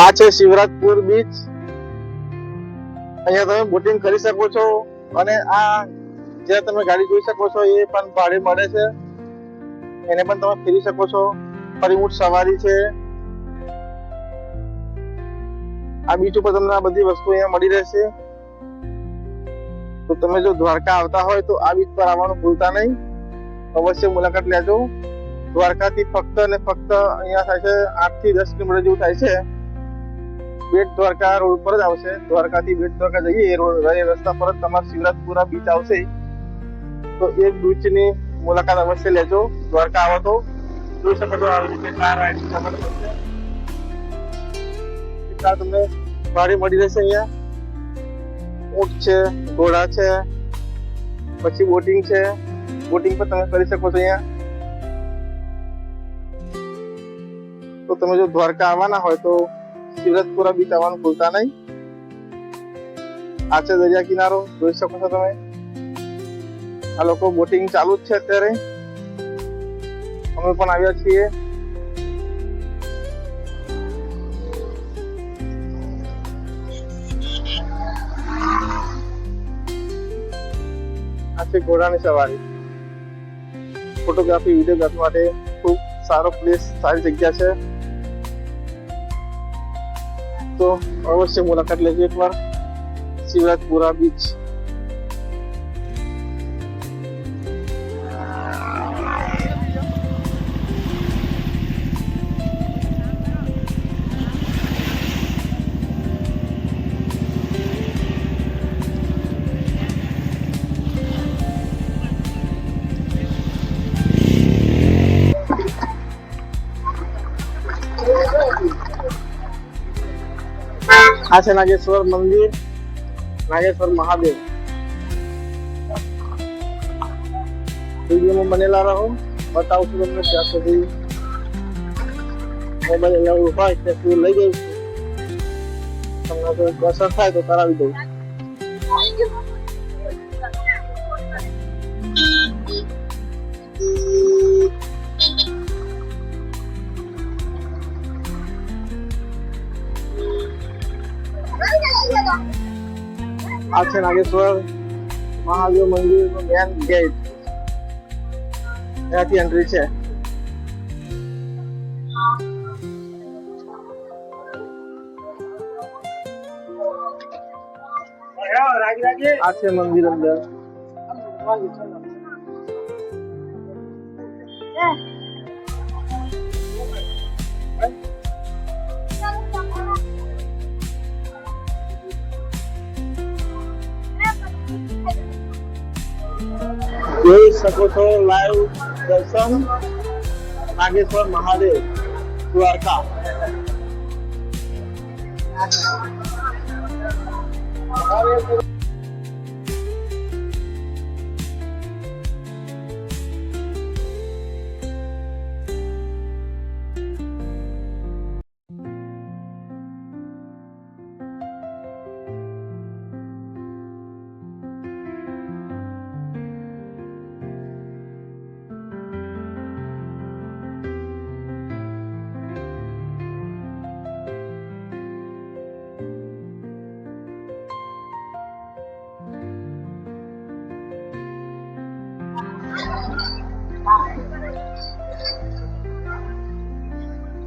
આ છે શિવરાજપુર બીચ. અહીંયા તમે બોટિંગ કરી શકો છો અને આ જે તમે ગાડી જોઈ શકો છો એ પણ ભાડે મળે છે. એને પણ તમે ફેરી શકો છો. ફરી ઊંટ સવારી છે. આ બીચ ઉપર તમને આ બધી વસ્તુ અહીંયા મળી રહેશે. તો તમે જો દ્વારકા આવતા હોય તો આ બીચ પર આવવાનું ભૂલતા નહીં. અવશ્ય મુલાકાત લેજો. દ્વારકાથી ફક્ત ને ફક્ત અહીંયા થાય છે 8 થી 10 કિલોમીટર જેવું થાય છે. બેટ દ્વારકા રોડ પર જ આવશે. દ્વારકાથી બેટ દ્વારકા જઈએ એ રસ્તા પર જ તમારે શિવરાજપુરા બીચ આવશે. તો એ બીચની મુલાકાત અવશ્ય લેજો. દ્વારકા આવો તો જોઈ શકો છો આવી રીતે કાર રાઇડ તમને ભાડે મળી રહેશે. અહીંયા ઊંટ છે, ઘોડા છે, પછી બોટિંગ છે. બોટિંગ પણ તમે કરી શકો છો અહીંયા. તો તમે જો દ્વારકા આવવાના હોય તો શિવરાજપુરા બીચ આવવાનું ભૂલતા નહીં. આ છે દરિયા કિનારો, જોઈ શકો છો તમે. આ લોકો બોટિંગ ચાલુ જ છે અત્યારે. અમે પણ આવ્યા છીએ. આ છે ઘોડાની સવારી. ફોટોગ્રાફી વિડીયોગ્રાફી માટે ખૂબ સારો પ્લેસ, સારી જગ્યા છે. તો અવશ્ય મુલાકાત લેજો એકવાર શિવરાજપુરા બીચ. આ છે નાગેશ્વર મંદિર, નાગેશ્વર મહાદેવ. વિડીયોમાં બનેલા રહો, બતાવું છું તમને ત્યાં સુધી. મોબાઈલ લેવું હોય ત્યાં સુધી લઈ જઈશ. તમને કોઈ અસર થાય તો કરાવી દઉં. આ છે નાગેશ્વર મહાદેવ મંદિર નો મેન ગેટ. ત્યાંથી એન્ટ્રી છે. આ છે મંદિર અંદર. જોઈ શકો છો લાઈવ દર્શન નાગેશ્વર મહાદેવ દ્વારકા.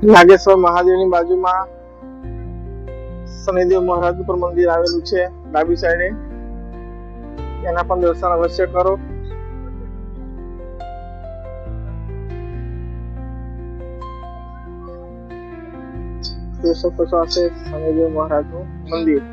નાગેશ્વર મહાદેવની બાજુમાં શનિદેવ મહારાજ પર મંદિર આવેલું છે ડાબી સાઈડે. એના પણ દર્શન અવશ્ય કરો. જોઈ શકો છો આ છે શનિદેવ મહારાજનું મંદિર.